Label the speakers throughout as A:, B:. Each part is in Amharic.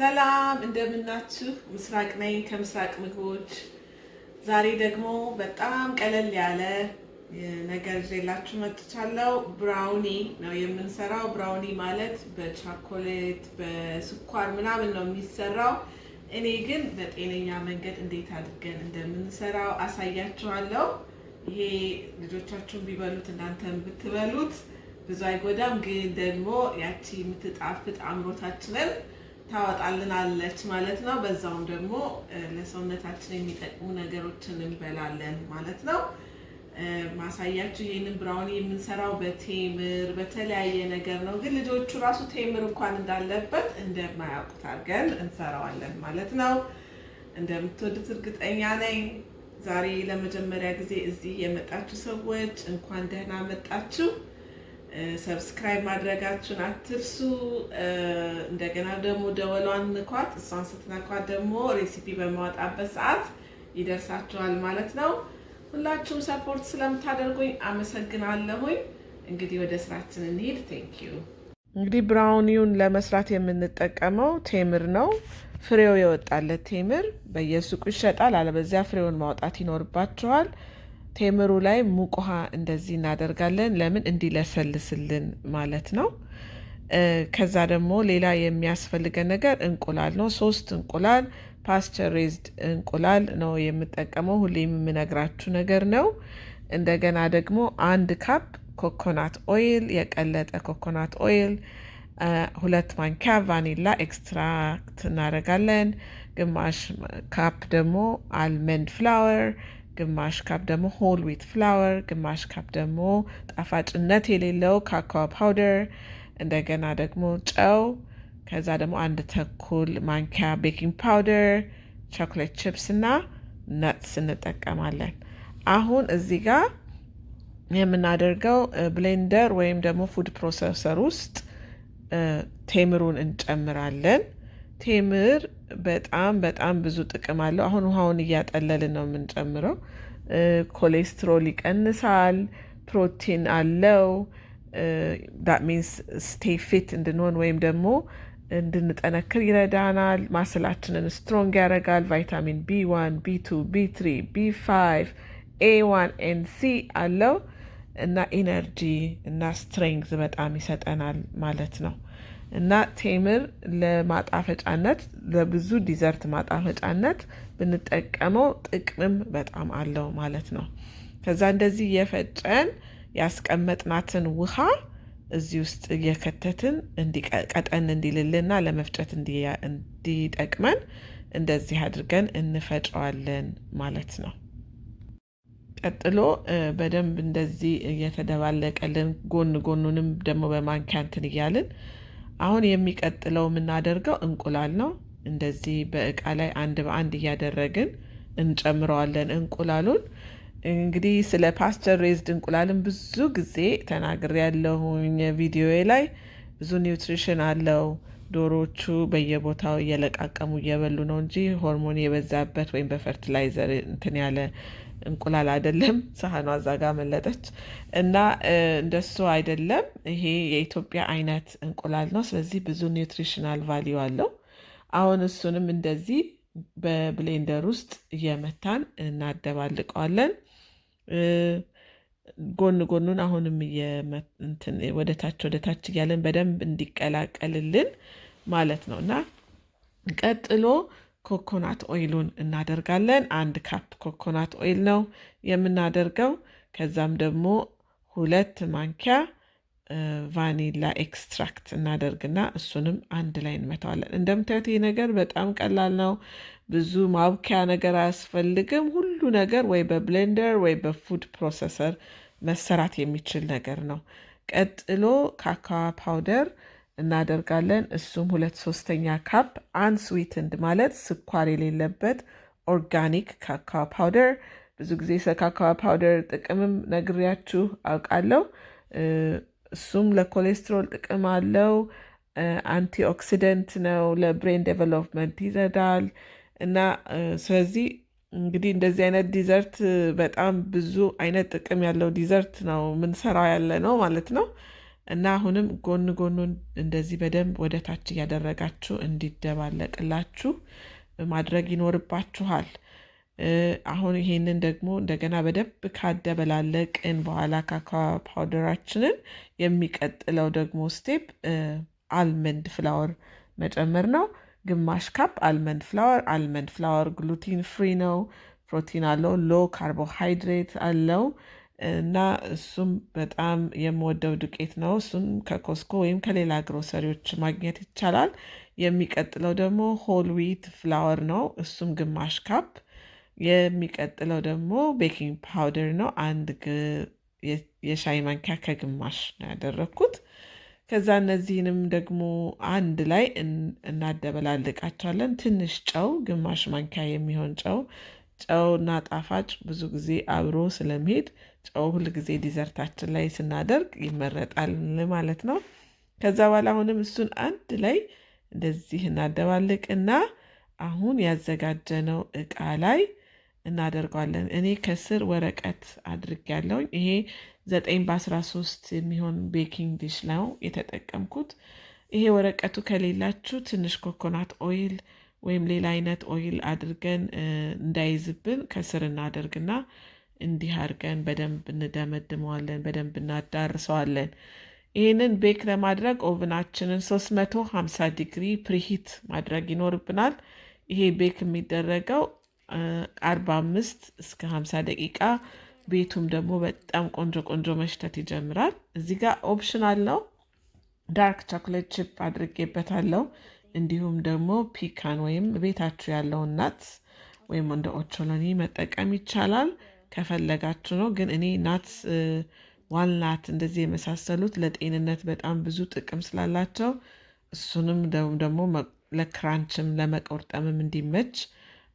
A: ሰላም እንደምናችሁ ምስራቅ ነኝ ከምስራቅ ምግቦች ዛሬ ደግሞ በጣም ቀለል ያለ ነገር ይዤላችሁ መጥቻለሁ ብራውኒ ነው የምንሰራው ብራውኒ ማለት በቸኮሌት በስኳር ምናምን ነው የሚሰራው እኔ ግን በጤነኛ መንገድ እንዴት አድርገን እንደምንሰራው አሳያችኋለሁ ይሄ ልጆቻችሁን ቢበሉት እናንተም ብትበሉት ብዙ አይጎዳም ግን ደግሞ ያቺ የምትጣፍጥ አምሮታችንን ታወጣልናለች ማለት ነው በዛውም ደግሞ ለሰውነታችን የሚጠቅሙ ነገሮችን እንበላለን ማለት ነው ማሳያችሁ ይሄንን ብራውኒ የምንሰራው በቴምር በተለያየ ነገር ነው ግን ልጆቹ ራሱ ቴምር እንኳን እንዳለበት እንደማያውቁት አድርገን እንሰራዋለን ማለት ነው እንደምትወዱት እርግጠኛ ነኝ ዛሬ ለመጀመሪያ ጊዜ እዚህ የመጣችሁ ሰዎች እንኳን ደህና መጣችሁ ሰብስክራይብ ማድረጋችሁን አትርሱ እንደገና ደግሞ ደወሏን ንኳት እሷን ስትነኳት ደግሞ ሬሲፒ በማወጣበት ሰዓት ይደርሳችኋል ማለት ነው ሁላችሁም ሰፖርት ስለምታደርጉኝ አመሰግናለሁኝ እንግዲህ ወደ ስራችን እንሂድ ቴንክ ዩ እንግዲህ ብራውኒውን ለመስራት የምንጠቀመው ቴምር ነው ፍሬው የወጣለት ቴምር በየሱቁ ይሸጣል አለበዚያ ፍሬውን ማውጣት ይኖርባችኋል ቴምሩ ላይ ሙቅ ውሃ እንደዚህ እናደርጋለን ለምን እንዲለሰልስልን ማለት ነው ከዛ ደግሞ ሌላ የሚያስፈልገን ነገር እንቁላል ነው 3 እንቁላል ፓስቸራይዝድ እንቁላል ነው የምጠቀመው ሁሌም የምነግራችሁ ነገር ነው እንደገና ደግሞ 1 ካፕ ኮኮናት ኦይል የቀለጠ ኮኮናት ኦይል 2 ማንኪያ ቫኒላ ኤክስትራክት እናደርጋለን ግማሽ ካፕ ደግሞ አልመንድ ፍላወር ግማሽ ካፕ ደግሞ ሆል ዊት ፍላወር ግማሽ ካፕ ደግሞ ጣፋጭነት የሌለው ካካኦ ፓውደር እንደገና ደግሞ ጨው ከዛ ደግሞ 1 ተኩል ማንኪያ ቤኪንግ ፓውደር ቸኮሌት ቺፕስ እና ነትስ እንጠቀማለን አሁን እዚህ ጋር የምናደርገው ብሌንደር ወይም ደግሞ ፉድ ፕሮሰሰር ውስጥ ቴምሩን እንጨምራለን ቴምር በጣም ብዙ ጥቅም አለው አሁን ውሃውን እያጠለልን ነው የምንጨምረው ኮሌስትሮል ይቀንሳል ፕሮቲን አለው that means stay fit እንድንሆን ወይም ደግሞ እንድንጠነክር ይረዳናል ማስላችንን ስትሮንግ ያደርጋል ቫይታሚን B1 B2 B3 B5 A1 and C አለው እና ኢነርጂ እና ስትሬንግዝ በጣም ይሰጠናል ማለት ነው እና ቴምር ለማጣፈጫነት ለብዙ ዲዘርት ማጣፈጫነት ብንጠቀመው ጥቅምም በጣም አለው ማለት ነው ከዛ እንደዚህ የፈጨን ያስቀመጥናትን ውሃ እዚህ ውስጥ እየከተትን እንዲቀጠን እንዲልልና ለመፍጨት እንዲጠቅመን እንደዚህ አድርገን እንፈጨዋለን ማለት ነው ቀጥሎ በደንብ እንደዚህ እየተደባለቀልን ጎኑንም ደግሞ በማንኪያ እንትን እያልን አሁን የሚቀጥለው የምናደርገው እንቁላል ነው እንደዚህ በእቃ ላይ አንድ በአንድ እያደረግን እንጨምረዋለን እንቁላሉን እንግዲህ ስለ ፓስቸራይዝድ እንቁላልን ብዙ ጊዜ ተናግሬያለሁኝ ቪዲዮዬ ላይ ብዙ ኒውትሪሽን አለው ዶሮቹ በየቦታው እየለቃቀሙ እየበሉ ነው እንጂ ሆርሞን የበዛበት ወይም በፈርቲላይዘር እንትን ያለ እንቁላል አይደለም ሳህኗ አዛጋ መለጠች እና እንደሱ አይደለም ይሄ የኢትዮጵያ አይነት እንቁላል ነው ስለዚህ ብዙ ኒውትሪሽናል ቫልዩ አለው አሁን እሱንም እንደዚህ በብሌንደር ውስጥ እየመታን እናደባልቀዋለን ጎኑን አሁንም ወደታች እያለን በደንብ እንዲቀላቀልልን ማለት ነውና ቀጥሎ ኮኮናት ኦይሉን እናደርጋለን 1 ካፕ ኮኮናት ኦይል ነው የምናደርገው ከዛም ደግሞ 2 ማንኪያ ቫኒላ ኤክስትራክት እናደርግና እሱንም አንድ ላይ እንመታዋለን እንደምታዩት ይሄ ነገር በጣም ቀላል ነው ብዙ ማብኪያ ነገር አያስፈልግም ሁሉ ነገር ወይ በብሌንደር ወይ በፉድ ፕሮሰሰር መሰራት የሚችል ነገር ነው ቀጥሎ ካካኦ ፓውደር እናደርጋለን እሱም 2/3 ካፕ አንስዊትንድ ማለት ስኳር የሌለበት ኦርጋኒክ ካካኦ ፓውደር ብዙ ጊዜ ካካኦ ፓውደር ጥቅምም ነግሬያችሁ አውቃለሁ እሱም ለኮሌስትሮል ጥቅም አለው አንቲኦክሲደንት ነው ለብሬን ዴቨሎፕመንት ይረዳል እና ስለዚህ እንግዲህ እንደዚህ አይነት ዲዘርት በጣም ብዙ አይነት ጥቅም ያለው ዲዘርት ነው ምንሰራው ያለ ነው ማለት ነው እና አሁንም ጎን ጎኑን እንደዚህ በደንብ ወደ ታች እያደረጋችሁ እንዲደባለቅላችሁ ማድረግ ይኖርባችኋል። አሁን ይሄንን ደግሞ እንደገና በደንብ ካደበላለቅን በኋላ ካካዋ ፓውደራችንን የሚቀጥለው ደግሞ ስቴፕ አልመንድ ፍላወር መጨመር ነው። ግማሽ ካፕ አልመንድ ፍላወር ግሉቲን ፍሪ ነው፣ ፕሮቲን አለው፣ ሎ ካርቦሃይድሬት አለው እና እሱም በጣም የምወደው ዱቄት ነው። እሱም ከኮስኮ ወይም ከሌላ ግሮሰሪዎች ማግኘት ይቻላል። የሚቀጥለው ደግሞ ሆል ዊት ፍላወር ነው። እሱም ግማሽ ካፕ። የሚቀጥለው ደግሞ ቤኪንግ ፓውደር ነው። አንድ የሻይ ማንኪያ ከግማሽ ነው ያደረግኩት። ከዛ እነዚህንም ደግሞ አንድ ላይ እናደበላልቃቸዋለን። ትንሽ ጨው፣ ግማሽ ማንኪያ የሚሆን ጨውና ጣፋጭ ብዙ ጊዜ አብሮ ስለሚሄድ ጨው ሁል ጊዜ ዲዘርታችን ላይ ስናደርግ ይመረጣል ማለት ነው። ከዛ በኋላ አሁንም እሱን አንድ ላይ እንደዚህ እናደባልቅና አሁን ያዘጋጀነው እቃ ላይ እናደርገዋለን። እኔ ከስር ወረቀት አድርጌያለሁኝ። ይሄ 9 በ13 የሚሆን ቤኪንግ ዲሽ ነው የተጠቀምኩት። ይሄ ወረቀቱ ከሌላችሁ ትንሽ ኮኮናት ኦይል ወይም ሌላ አይነት ኦይል አድርገን እንዳይዝብን ከስር እናደርግና እንዲህ አድርገን በደንብ እንደመድመዋለን፣ በደንብ እናዳርሰዋለን። ይህንን ቤክ ለማድረግ ኦቭናችንን 350 ዲግሪ ፕሪሂት ማድረግ ይኖርብናል። ይሄ ቤክ የሚደረገው 45 እስከ 50 ደቂቃ። ቤቱም ደግሞ በጣም ቆንጆ ቆንጆ መሽተት ይጀምራል። እዚህ ጋር ኦፕሽናል ነው፣ ዳርክ ቾኮሌት ቺፕ አድርጌበታለሁ። እንዲሁም ደግሞ ፒካን ወይም ቤታችሁ ያለውን ናትስ ወይም እንደ ኦቾሎኒ መጠቀም ይቻላል ከፈለጋችሁ ነው። ግን እኔ ናትስ ዋልናት እንደዚህ የመሳሰሉት ለጤንነት በጣም ብዙ ጥቅም ስላላቸው እሱንም ደግሞ ለክራንችም ለመቆርጠምም እንዲመች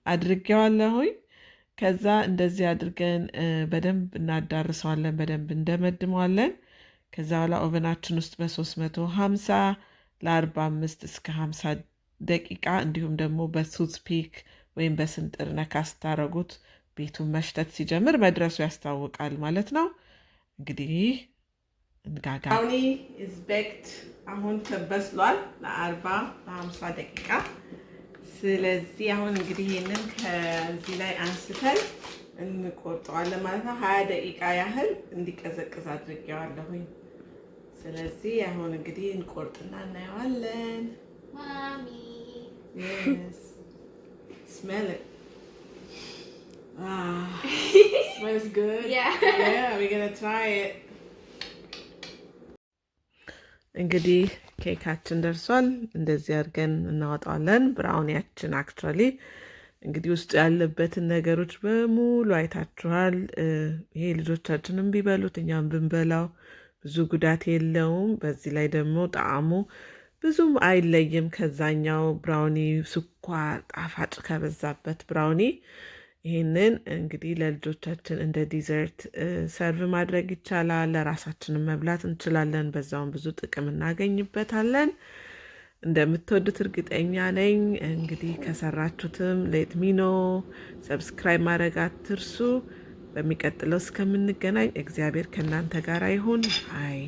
A: አድርጌዋለሁኝ። ከዛ እንደዚህ አድርገን በደንብ እናዳርሰዋለን፣ በደንብ እንደመድመዋለን። ከዛ በኋላ ኦቨናችን ውስጥ በ350 ለ45 እስከ 50 ደቂቃ እንዲሁም ደግሞ በቱዝ ፒክ ወይም በስንጥር ነካ ስታረጉት ቤቱን መሽተት ሲጀምር መድረሱ ያስታውቃል ማለት ነው። እንግዲህ እንጋጋ። ብራውኒ ኢዝ ቤክድ አሁን ተበስሏል ለ40-50 ደቂቃ። ስለዚህ አሁን እንግዲህ ይህንን ከዚህ ላይ አንስተን እንቆርጠዋለን ማለት ነው። 20 ደቂቃ ያህል እንዲቀዘቅዝ አድርጌዋለሁኝ። ስለዚህ አሁን እንግዲህ እንቆርጥና እናየዋለን።
B: ማሚ
A: Yes. Smell it. Smells good.
B: Yeah.
A: Yeah, we're gonna try it. እንግዲህ ኬካችን ደርሷል። እንደዚህ አድርገን እናወጣዋለን። ብራውኒያችን አክቹዋሊ እንግዲህ ውስጡ ያለበትን ነገሮች በሙሉ አይታችኋል። ይሄ ልጆቻችንም ቢበሉት እኛም ብንበላው ብዙ ጉዳት የለውም። በዚህ ላይ ደግሞ ጣዕሙ ብዙም አይለይም ከዛኛው ብራውኒ፣ ስኳር ጣፋጭ ከበዛበት ብራውኒ። ይህንን እንግዲህ ለልጆቻችን እንደ ዲዘርት ሰርቭ ማድረግ ይቻላል። ለራሳችንን መብላት እንችላለን። በዛውም ብዙ ጥቅም እናገኝበታለን። እንደምትወዱት እርግጠኛ ነኝ። እንግዲህ ከሰራችሁትም ሌት ሚ ኖ፣ ሰብስክራይብ ማድረግ አትርሱ። በሚቀጥለው እስከምንገናኝ እግዚአብሔር ከእናንተ ጋር ይሁን። አይ